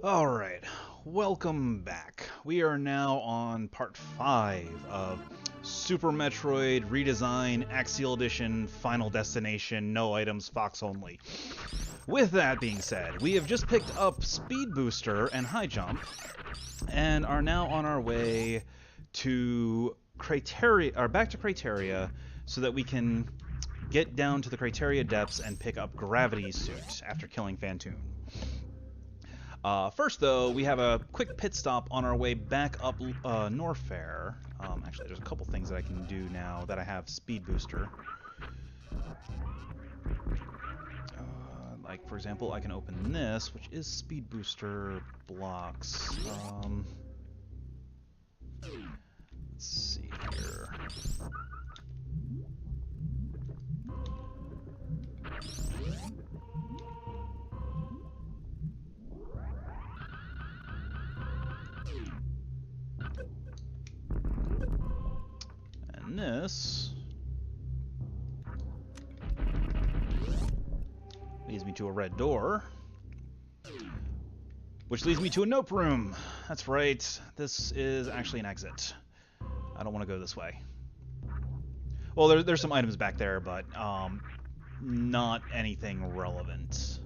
Alright, welcome back. We are now on part 5 of Super Metroid Redesign Axeil Edition Final Destination No Items Fox Only. With that being said, we have just picked up Speed Booster and High Jump and are now on our way to back to Criteria so that we can get down to the Criteria depths and pick up Gravity Suit after killing Phantoon. First, though, we have a quick pit stop on our way back up Norfair. Actually, there's a couple things that I can do now that I have Speed Booster. Like, for example, I can open this, which is Speed Booster blocks. Let's see here. And this leads me to a red door, which leads me to a nope room. That's right, this is actually an exit. I don't want to go this way. Well, there's some items back there, but not anything relevant.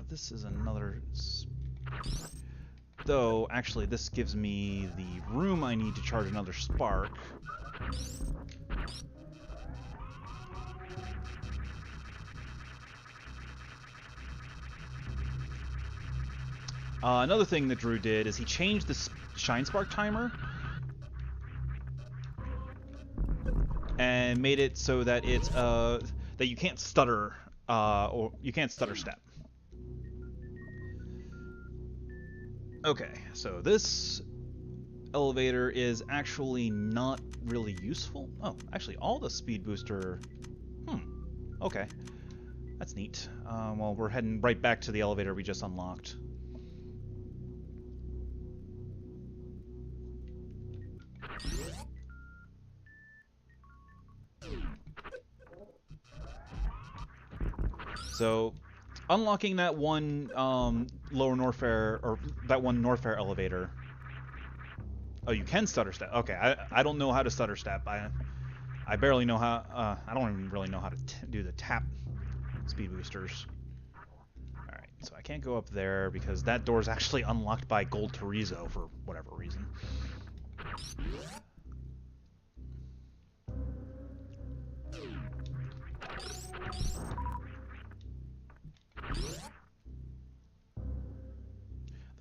This is another... Though, actually, this gives me the room I need to charge another spark. Another thing that Drew did is he changed the Shine Spark timer and made it so that it's that you can't stutter or you can't stutter step. Okay, so this elevator is actually not really useful. Oh, actually, all the speed booster. Okay, that's neat. Well, we're heading right back to the elevator we just unlocked. So, unlocking that one lower Norfair, or that one Norfair elevator. Oh, you can stutter step. Okay, I don't know how to stutter step. I barely know how. I don't even really know how to do the tap speed boosters. All right, so I can't go up there because that door is actually unlocked by Gold Torizo for whatever reason.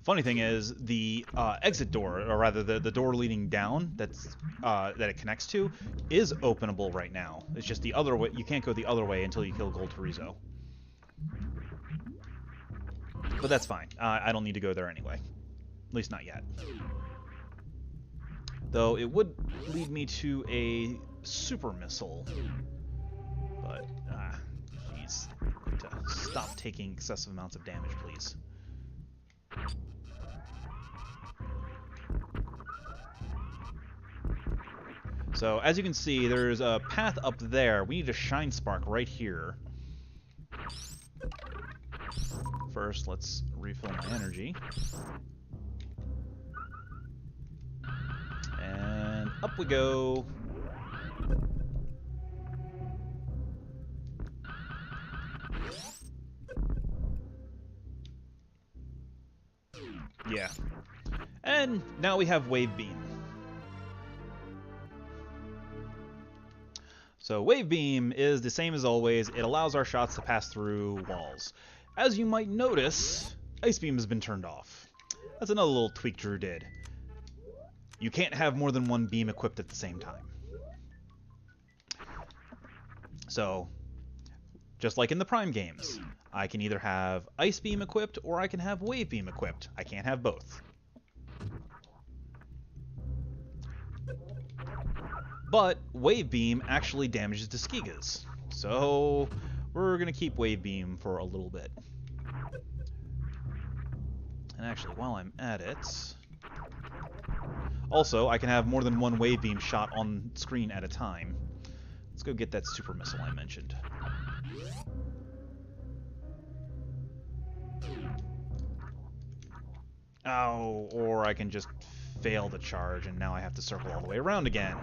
Funny thing is, the exit door, or rather the door leading down that it connects to, is openable right now. It's just the other way. You can't go the other way until you kill Gold Torizo. But that's fine. I don't need to go there anyway. At least not yet. Though it would lead me to a super missile. But, jeez. Stop taking excessive amounts of damage, please. So, as you can see, there's a path up there. We need a Shine Spark right here. First, let's refill my energy. And up we go. Yeah. And now we have Wave Beam. So Wave Beam is the same as always. It allows our shots to pass through walls. As you might notice, Ice Beam has been turned off. That's another little tweak Drew did. You can't have more than one beam equipped at the same time. So, just like in the Prime games, I can either have Ice Beam equipped or I can have Wave Beam equipped. I can't have both. But Wave Beam actually damages the Skigas. So we're going to keep Wave Beam for a little bit. And actually, while I'm at it... Also, I can have more than one Wave Beam shot on screen at a time. Let's go get that super missile I mentioned. Oh, or I can just fail the charge, and now I have to circle all the way around again.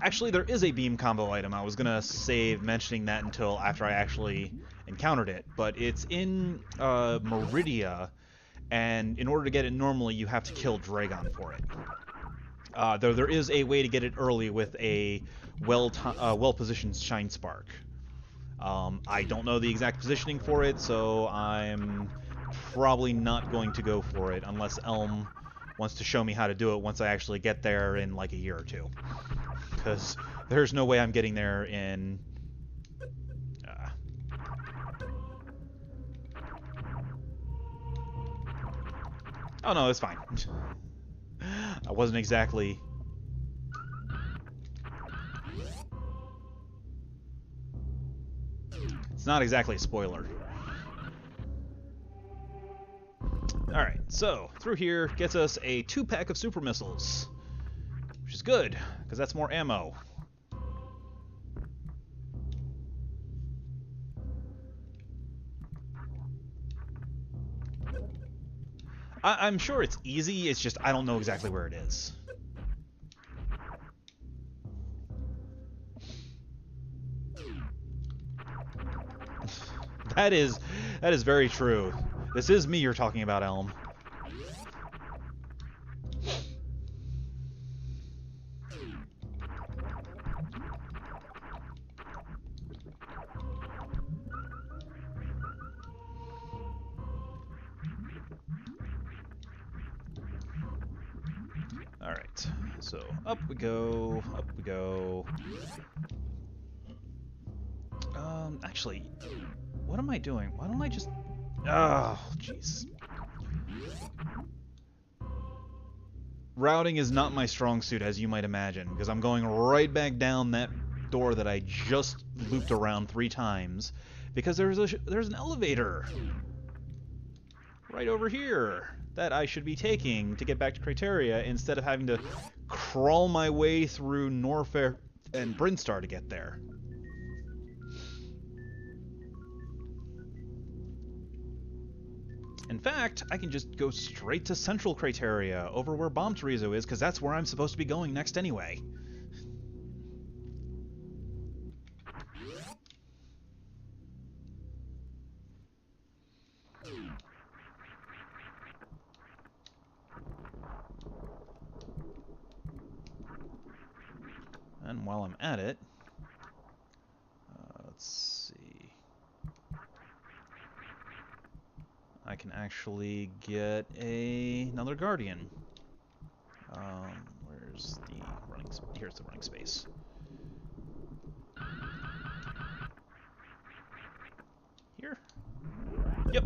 Actually, there is a beam combo item. I was gonna save mentioning that until after I actually encountered it, but it's in Meridia, and in order to get it normally, you have to kill Dragon for it. Though there is a way to get it early with a well-positioned Shine Spark. I don't know the exact positioning for it, so I'm probably not going to go for it unless Elm wants to show me how to do it once I actually get there in like a year or two. Because there's no way I'm getting there in... Oh no, it's fine. I wasn't exactly... It's not exactly a spoiler. Alright, so through here gets us a 2-pack of super missiles. Which is good, because that's more ammo. I'm sure it's easy, it's just I don't know exactly where it is. That is very true. This is me you're talking about, Elm. Alright, so up we go, up we go. Actually, what am I doing? Why don't I just... Oh, jeez. Routing is not my strong suit, as you might imagine, because I'm going right back down that door that I just looped around 3 times, because there's an elevator right over here that I should be taking to get back to Criteria instead of having to crawl my way through Norfair and Brinstar to get there. In fact, I can just go straight to Central Criteria, over where Bomb Terizo is, because that's where I'm supposed to be going next anyway. And while I'm at it, let's see. I can actually get another Guardian. Where's the running? Here's the running space. Here? Yep.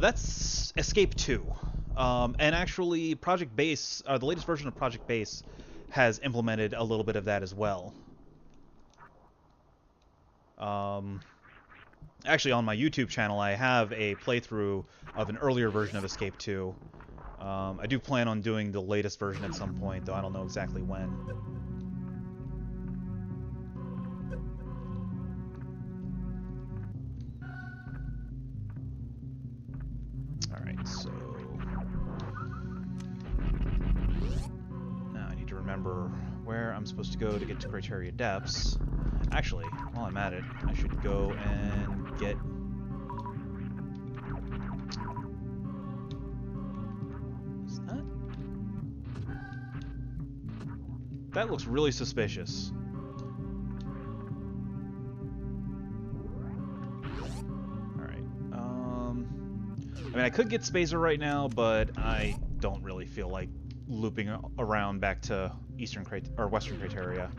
That's Escape 2. And actually, Project Base, the latest version of Project Base, has implemented a little bit of that as well. Actually, on my YouTube channel, I have a playthrough of an earlier version of Escape 2. I do plan on doing the latest version at some point, though I don't know exactly when. Alright, so... now I need to remember where I'm supposed to go to get to Criteria Depths. Actually, while I'm at it, I should go and get... Is that? That looks really suspicious. Alright, I mean, I could get Spacer right now, but I don't really feel like looping around back to Western Criteria,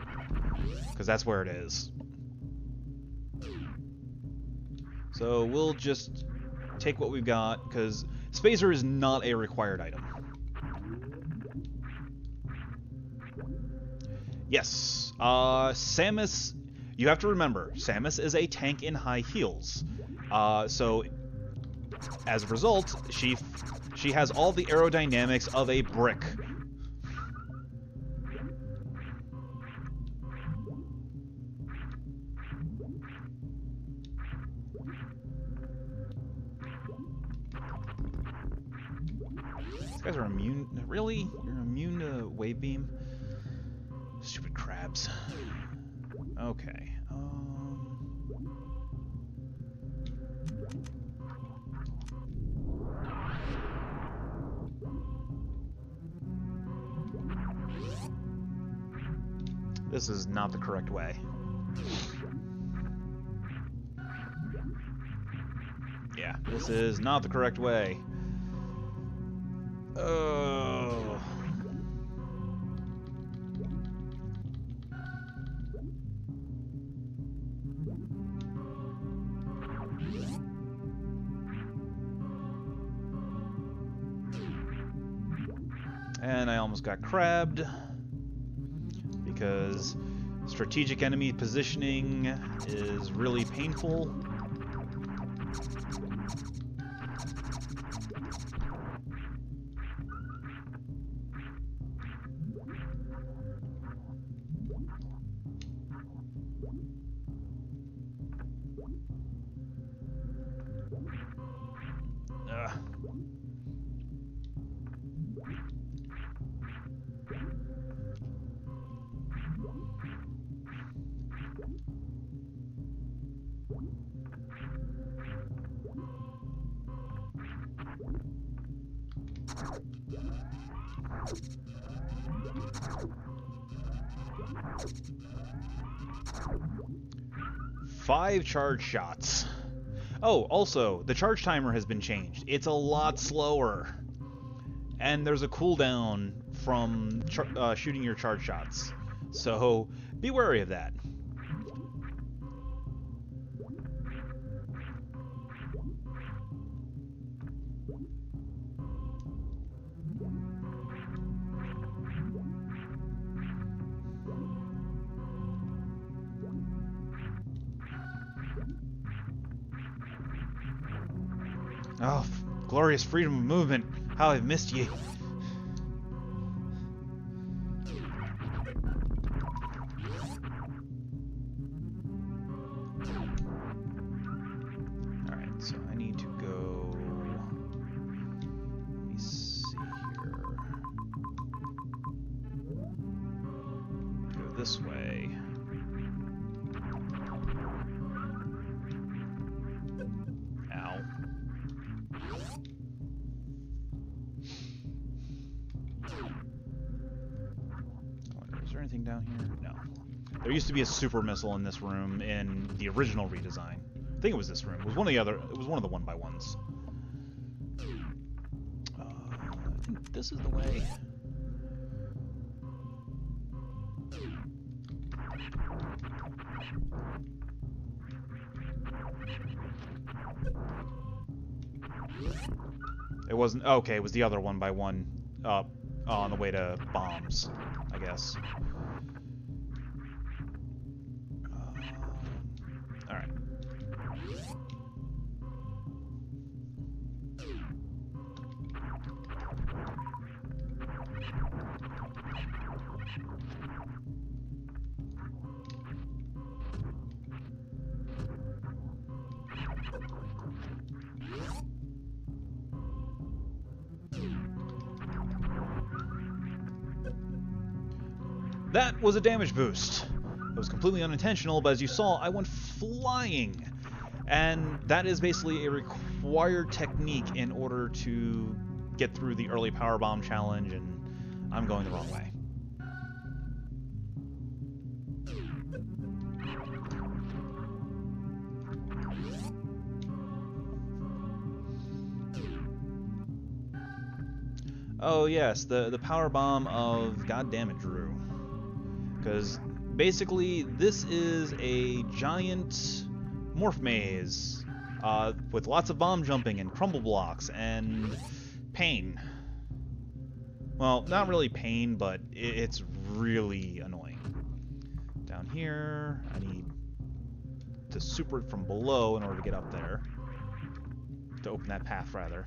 because that's where it is. So we'll just take what we've got, because Spacer is not a required item. Yes, Samus, you have to remember, Samus is a tank in high heels. So as a result, she has all the aerodynamics of a brick. These guys are immune. Really? You're immune to wave beam? Stupid crabs. Okay. This is not the correct way. Yeah, this is not the correct way. Oh. And I almost got crabbed because strategic enemy positioning is really painful. Five charge shots. Oh, also, the charge timer has been changed. It's a lot slower. And there's a cooldown from shooting your charge shots. So, be wary of that. Oh, glorious freedom of movement. How I've missed ye. Alright, so I need to go... Let me see here. Go this way. Ow. Is there anything down here? No. There used to be a super missile in this room in the original redesign. I think it was this room. It was one of the other. It was one of the 1x1s. I think this is the way. It wasn't. Okay, it was the other 1x1 up on the way to bombs, I guess. Alright. That was a damage boost. It was completely unintentional, but as you saw, I went flying. And that is basically a required technique in order to get through the early power bomb challenge, and I'm going the wrong way. Oh yes, the power bomb of goddammit Drew. Because basically this is a giant morph maze with lots of bomb jumping and crumble blocks and pain. Well, not really pain, but it's really annoying. Down here, I need to super it from below in order to get up there. To open that path, rather.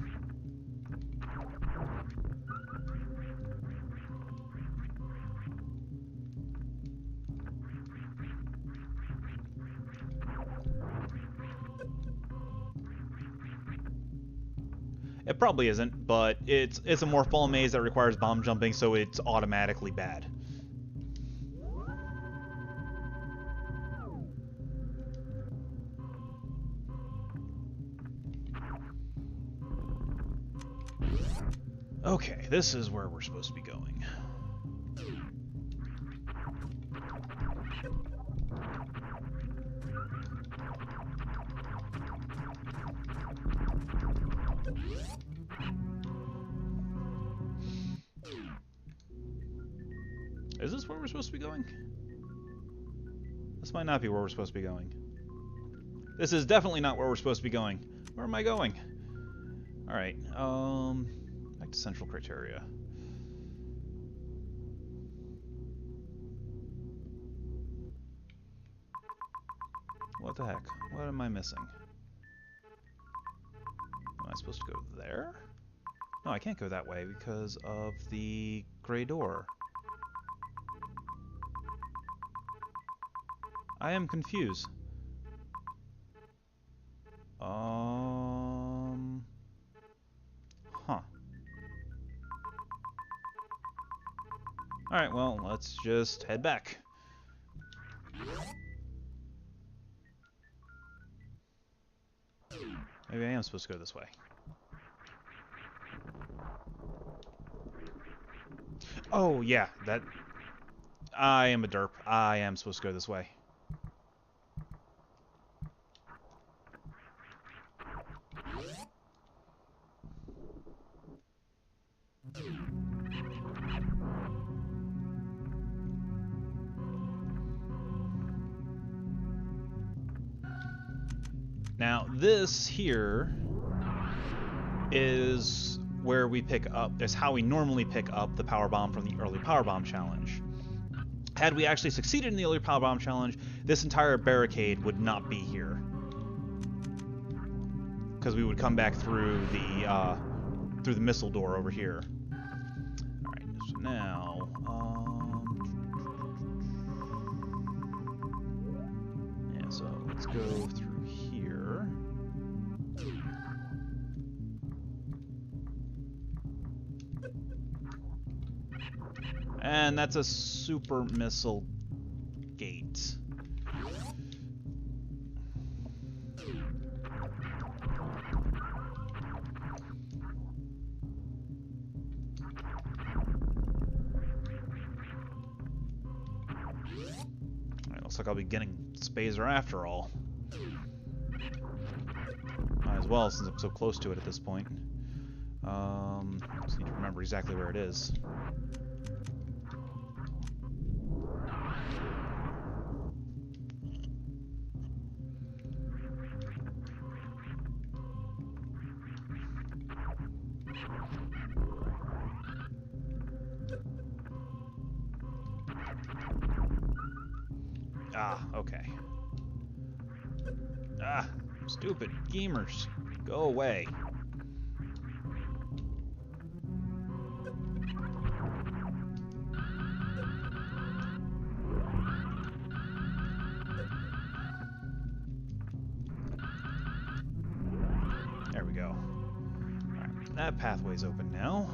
It probably isn't, but it's a morphball maze that requires bomb jumping, so it's automatically bad. Okay, this is where we're supposed to be going. Is this where we're supposed to be going? This might not be where we're supposed to be going. This is definitely not where we're supposed to be going. Where am I going? Alright, back to central criteria. What the heck? What am I missing? Am I supposed to go there? No, I can't go that way because of the gray door. I am confused. Huh. Alright, well, let's just head back. Maybe I am supposed to go this way. Oh, yeah, that... I am a derp. I am supposed to go this way. Now, this here is where we pick up, is how we normally pick up the power bomb from the early power bomb challenge. Had we actually succeeded in the early power bomb challenge, this entire barricade would not be here, because we would come back through the missile door over here. All right, so now, yeah, so let's go through here. And that's a super missile gate. Alright, looks like I'll be getting Spazer after all. Might as well, since I'm so close to it at this point. Just need to remember exactly where it is. Ah, okay. Ah, stupid gamers. Go away. There we go. Alright, that pathway's open now.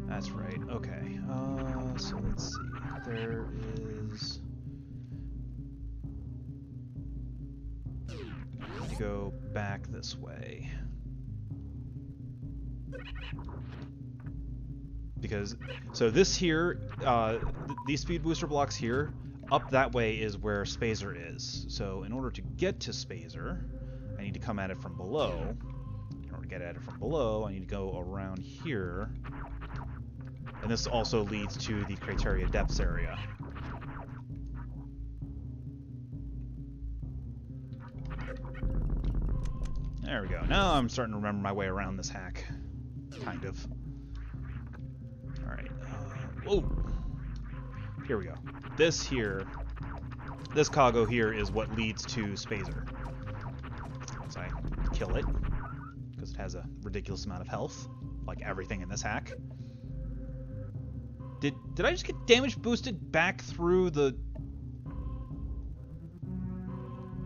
That's right, okay. So let's see. There is... I need to go back this way. because so this here, these speed booster blocks here, up that way is where Spazer is. So in order to get to Spazer, I need to come at it from below. In order to get at it from below, I need to go around here. And this also leads to the Criteria Depths area. There we go. Now I'm starting to remember my way around this hack. Kind of. Alright. Whoa! Here we go. This here, this cargo here is what leads to Spazer. Once I kill it, because it has a ridiculous amount of health, like everything in this hack. Did I just get damage boosted back through the...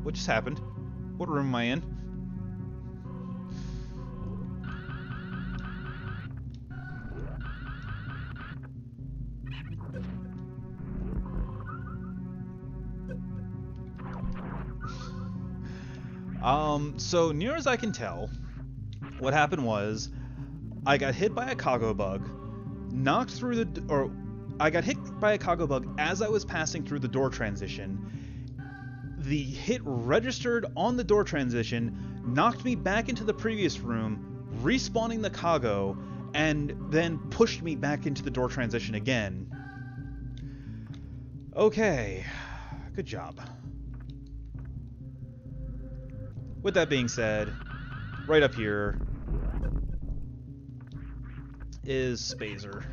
What just happened? What room am I in? So near as I can tell, what happened was I got hit by a cargo bug, knocked through the... or I got hit by a cargo bug as I was passing through the door transition. The hit registered on the door transition, knocked me back into the previous room, respawning the cargo, and then pushed me back into the door transition again. Okay, good job. With that being said, right up here is Spazer.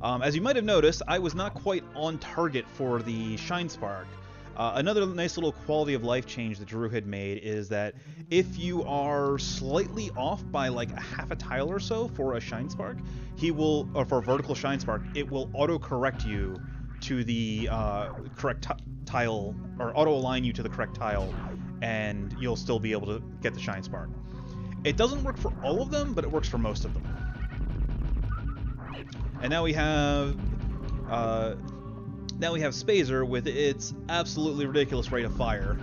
As you might have noticed, I was not quite on target for the Shine Spark. Another nice little quality of life change that Drew had made is that if you are slightly off by like a half a tile or so for a Shine Spark, he will, or for a vertical Shine Spark, it will auto-correct you to the correct tile, or auto-align you to the correct tile, and you'll still be able to get the Shine Spark. It doesn't work for all of them, but it works for most of them. And now we have Spazer with its absolutely ridiculous rate of fire.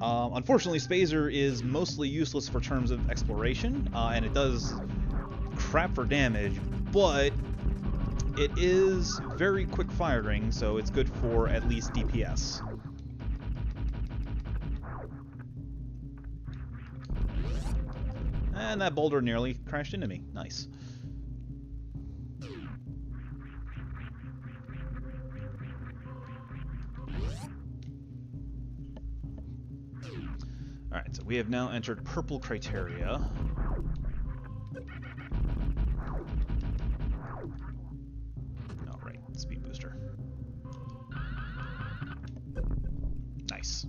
Unfortunately, Spazer is mostly useless for terms of exploration, and it does crap for damage, but it is very quick firing, so it's good for at least DPS. And that boulder nearly crashed into me. Nice. Alright, so we have now entered purple criteria. Alright, speed booster. Nice.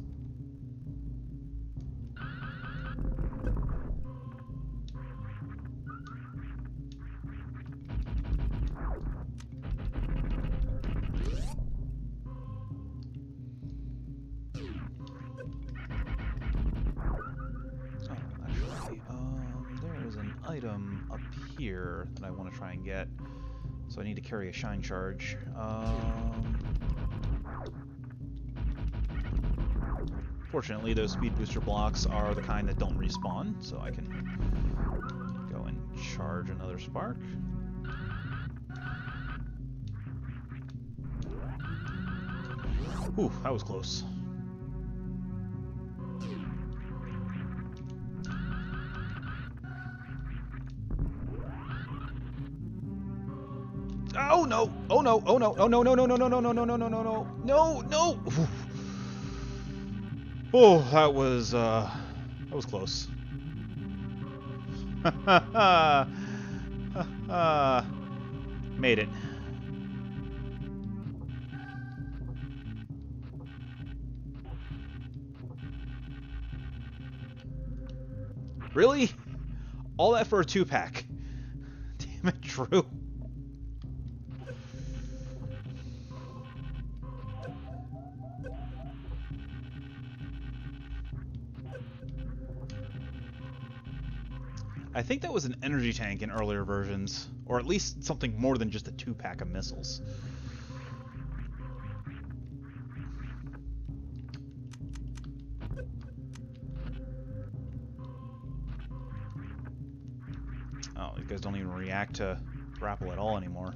Item up here that I want to try and get, so I need to carry a shine charge. Fortunately, those speed booster blocks are the kind that don't respawn, so I can go and charge another spark. Ooh, that was close. Oh no! Oh no! Oh no! Oh no! No! No! No! No! No! No! No! No! No! No! No! No! Oh, that was close. Made it. Really? All that for a 2-pack? Damn it, Drew. I think that was an energy tank in earlier versions, or at least something more than just a 2-pack of missiles. Oh, these guys don't even react to grapple at all anymore.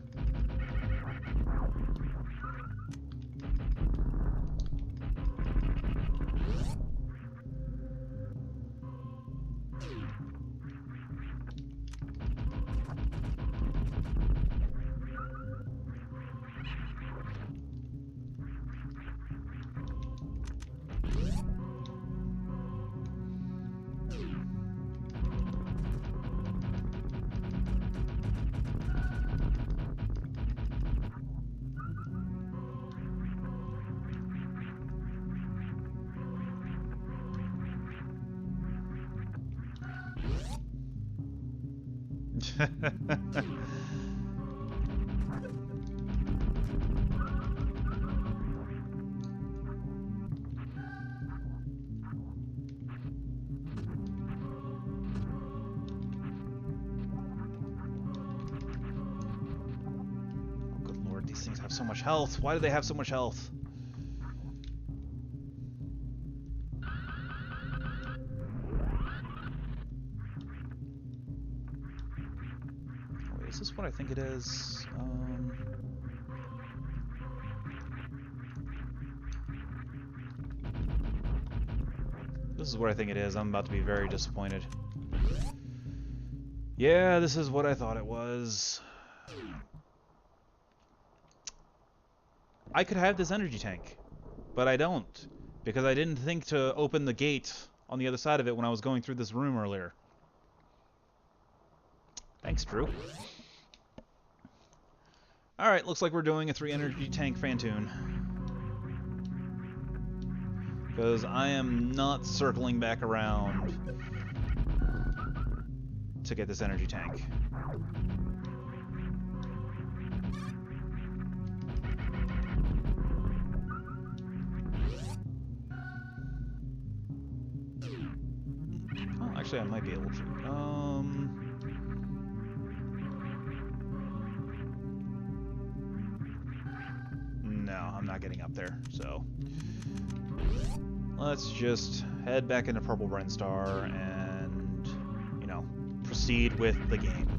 Good lord, these things have so much health. Why do they have so much health? Is this what I think it is? This is what I think it is. I'm about to be very disappointed. Yeah, this is what I thought it was. I could have this energy tank, but I don't, because I didn't think to open the gate on the other side of it when I was going through this room earlier. Thanks, Drew. Alright, looks like we're doing a 3 energy tank Phantoon. Because I am not circling back around to get this energy tank. Oh, actually I might be able to. No, I'm not getting up there, so let's just head back into Purple Brent Star and, you know, proceed with the game.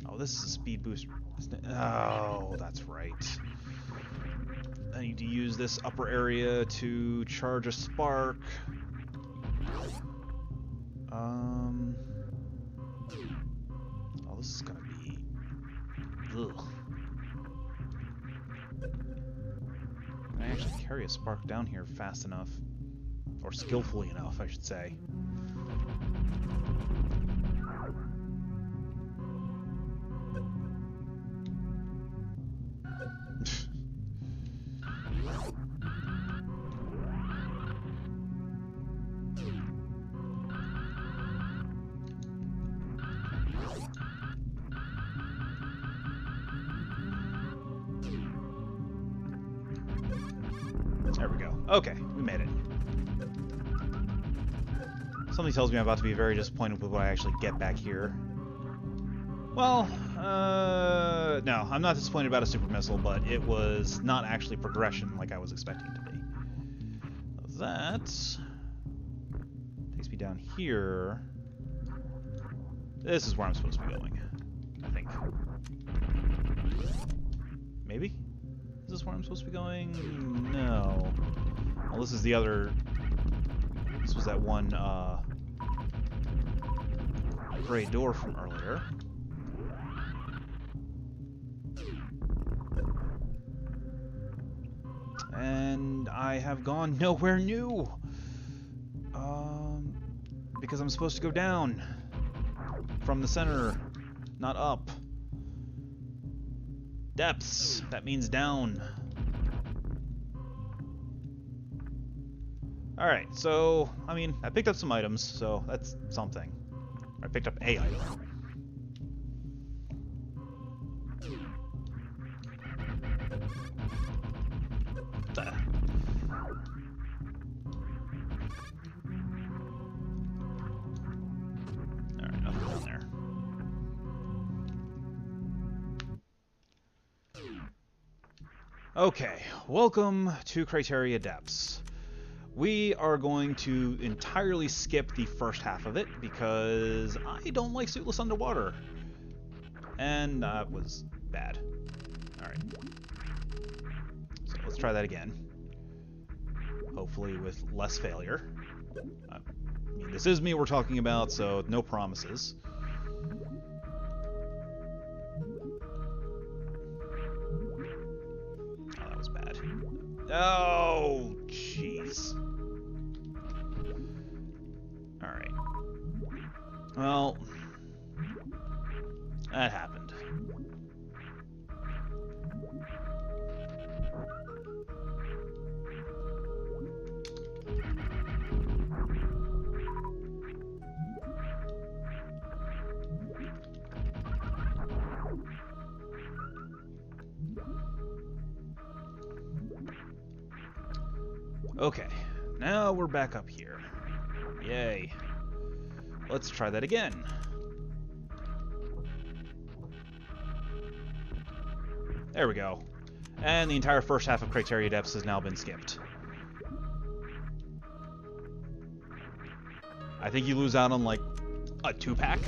Oh, this is a speed boost. Oh, that's right. I need to use this upper area to charge a spark. Oh, this is gonna be... Ugh. Can I actually carry a spark down here fast enough? Or skillfully enough, I should say. There we go. Okay, we made it. Something tells me I'm about to be very disappointed with what I actually get back here. Well, no, I'm not disappointed about a super missile, but it was not actually progression like I was expecting it to be. That takes me down here. This is where I'm supposed to be going, I think. Maybe? Is this where I'm supposed to be going? No. Well, this is the other... This was that one, gray door from earlier. And I have gone nowhere new! Because I'm supposed to go down from the center, not up. Depths, that means down. Alright, so, I mean, I picked up some items, so that's something. I picked up a item. Alright, nothing down there. Okay, welcome to Criteria Depths. We are going to entirely skip the first half of it because I don't like suitless underwater. And that was bad. Alright. So let's try that again. Hopefully with less failure. I mean, this is me we're talking about, so no promises. Oh, that was bad. Oh, jeez. Alright. Well, that happened. Okay, now we're back up here. Yay. Let's try that again. There we go. And the entire first half of Criteria Depths has now been skipped. I think you lose out on, like, a 2-pack,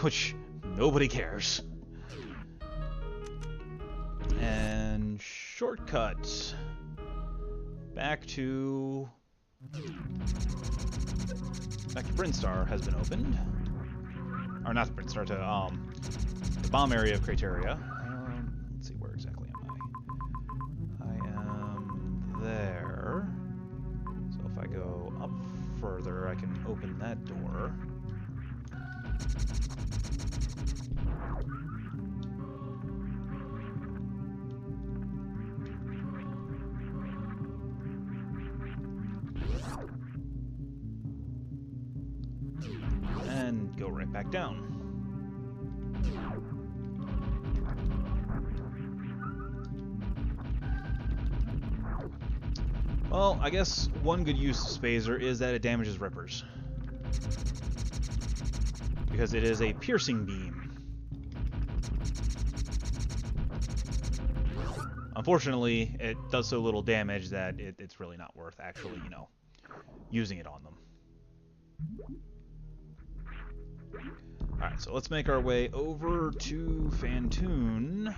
which nobody cares. And shortcut. Back to Brinstar has been opened. Or not Brinstar, to the bomb area of Criteria. Let's see, where exactly am I? I am there. So if I go up further, I can open that door. And go right back down. Well, I guess one good use of Spazer is that it damages rippers. Because it is a piercing beam. Unfortunately, it does so little damage that it's really not worth actually, you know, using it on them. Alright, so let's make our way over to Phantoon.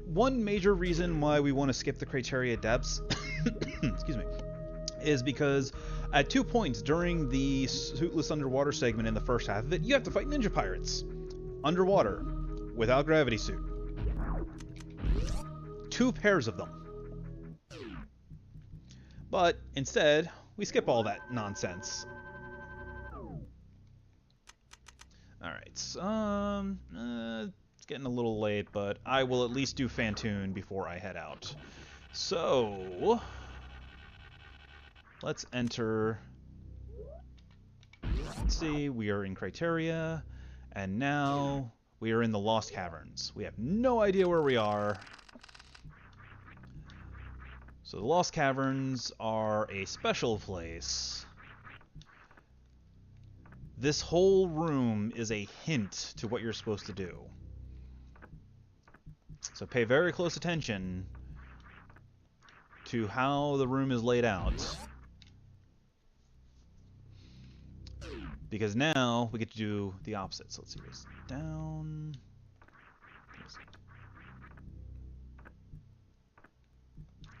One major reason why we want to skip the Criteria Depths excuse me, is because at 2 points during the suitless underwater segment in the first half of it, you have to fight ninja pirates underwater without gravity suit. 2 pairs of them. But instead, we skip all that nonsense. Alright, it's getting a little late, but I will at least do Phantoon before I head out. So, let's enter. Let's see, we are in Criteria, and now we are in the Lost Caverns. We have no idea where we are. So the Lost Caverns are a special place. This whole room is a hint to what you're supposed to do. So pay very close attention to how the room is laid out. Because now we get to do the opposite. So let's see, what's down.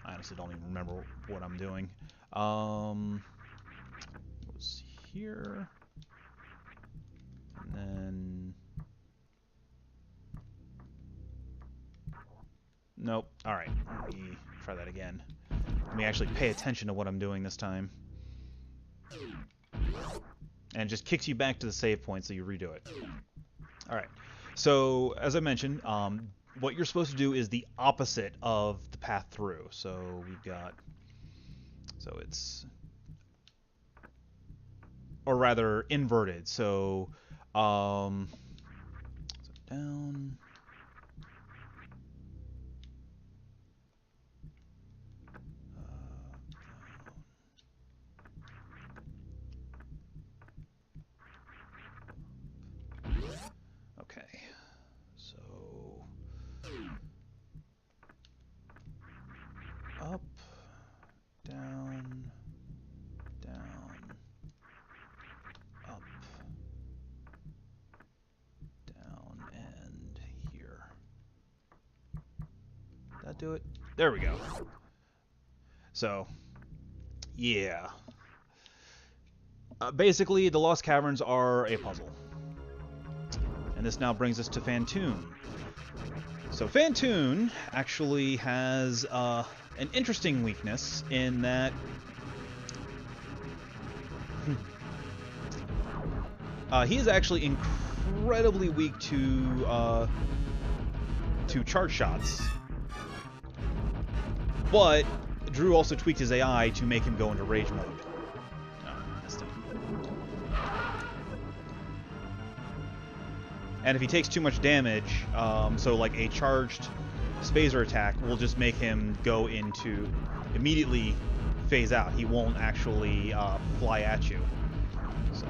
I honestly don't even remember what I'm doing. It was here. And then... Nope. Alright, let me try that again. Let me actually pay attention to what I'm doing this time. and just kicks you back to the save point, so you redo it. Alright, so as I mentioned, what you're supposed to do is the opposite of the path through. So we've got, so it's, or rather inverted. So, down, down. Okay, so up, down, down, up, down, and here. Did that do it? There we go. So, yeah. Basically, the Lost Caverns are a puzzle. And this now brings us to Phantoon. So Phantoon actually has an interesting weakness in that he is actually incredibly weak to charge shots. But Drew also tweaked his AI to make him go into rage mode. And if he takes too much damage, so like a charged Spazer attack will just make him go into, immediately phase out. He won't actually fly at you. So,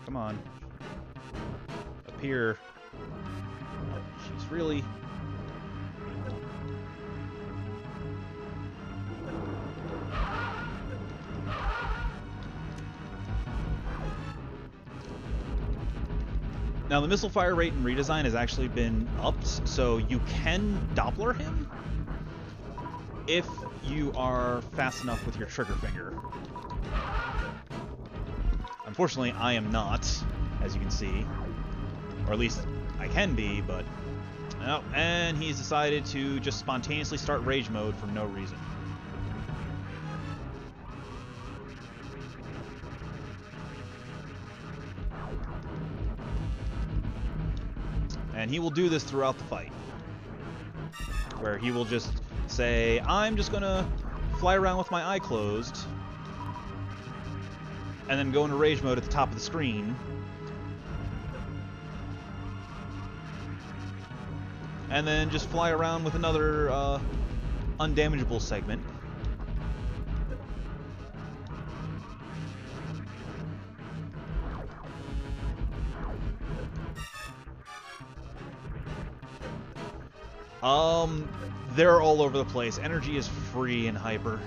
come on. Up here. She's really... Now, the missile fire rate in Redesign has actually been upped, so you can Doppler him if you are fast enough with your trigger finger. Unfortunately, I am not, as you can see. Or at least, I can be, but... Oh, and he's decided to just spontaneously start rage mode for no reason. And he will do this throughout the fight, where he will just say, I'm just gonna fly around with my eye closed, and then go into rage mode at the top of the screen, and then just fly around with another undamageable segment. They're all over the place. Energy is free in Hyper.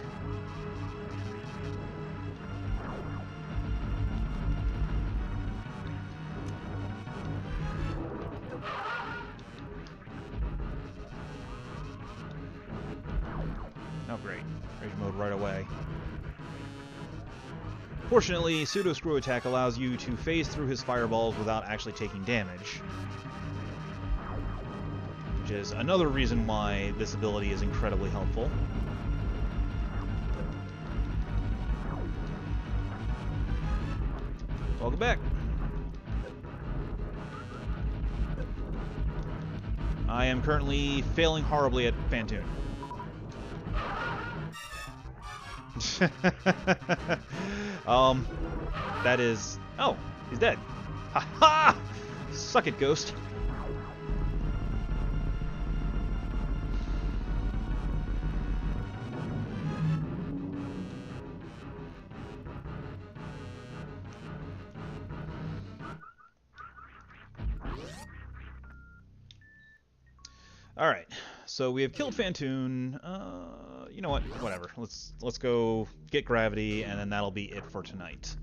Oh, great. Rage mode right away. Fortunately, Pseudo Screw Attack allows you to phase through his fireballs without actually taking damage. Which is another reason why this ability is incredibly helpful. Welcome back. I am currently failing horribly at Phantoon. That is... Oh, he's dead. Ha ha! Suck it, Ghost. Alright, so we have killed Phantoon. You know what? Whatever. Let's go get Gravity, and then that'll be it for tonight.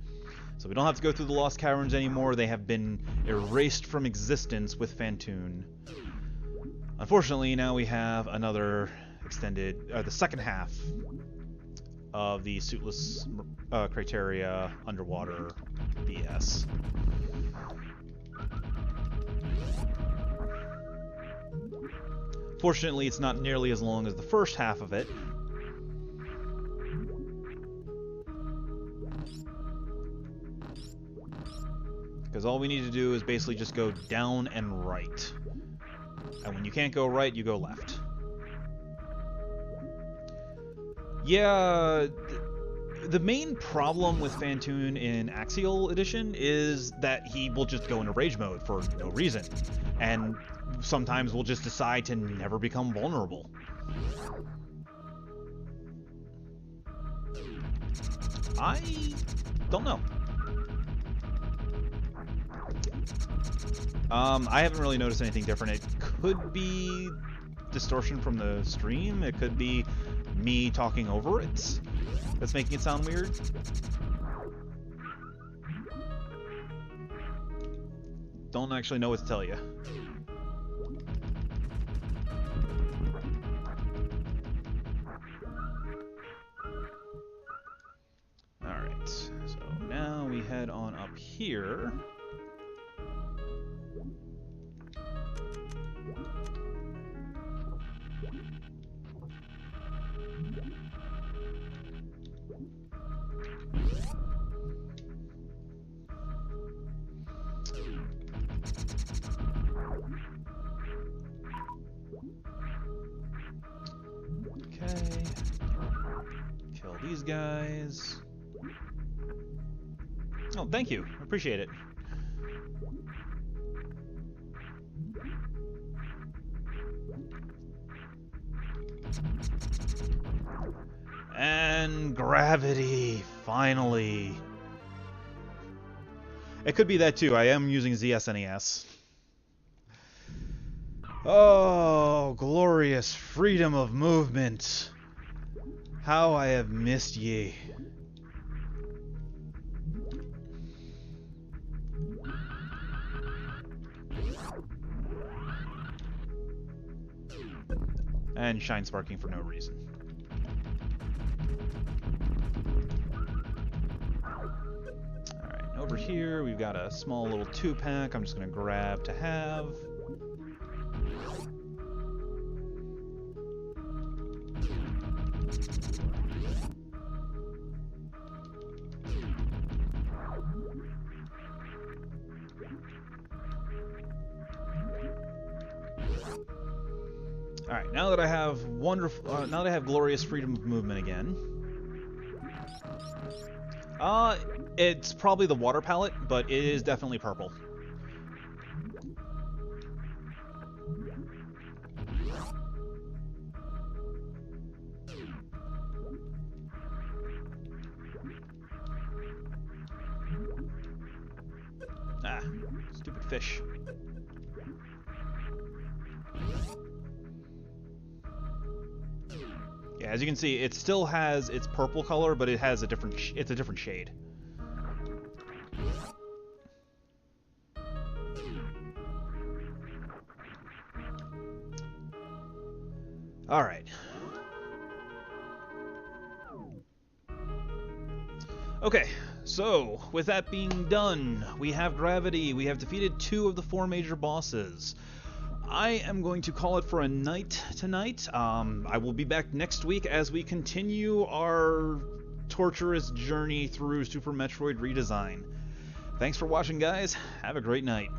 So we don't have to go through the Lost Caverns anymore. They have been erased from existence with Phantoon. Unfortunately, now we have another extended, the second half of the Suitless Criteria Underwater BS. Fortunately, it's not nearly as long as the first half of it. Because all we need to do is basically just go down and right. And when you can't go right, you go left. Yeah, the main problem with Phantoon in Axeil Edition is that he will just go into rage mode for no reason. And sometimes will just decide to never become vulnerable. I don't know. I haven't really noticed anything different. It could be distortion from the stream. It could be me talking over it that's making it sound weird. Don't actually know what to tell you. Alright, so now we head on up here. Okay. Kill these guys. Oh, thank you. Appreciate it. And gravity, finally. It could be that too. I am using ZSNES. Oh, glorious freedom of movement. How I have missed ye. And shine sparking for no reason. Alright, over here we've got a small little 2-pack I'm just going to grab to have. Alright, now that I have now that I have glorious freedom of movement again. It's probably the water palette, but it is definitely purple. Ah, stupid fish. Yeah, as you can see, it still has its purple color, but it has a different it's a different shade. All right. Okay, so with that being done, we have gravity. We have defeated 2 of the 4 major bosses. I am going to call it for a night tonight. I will be back next week as we continue our torturous journey through Super Metroid Redesign. Thanks for watching, guys. Have a great night.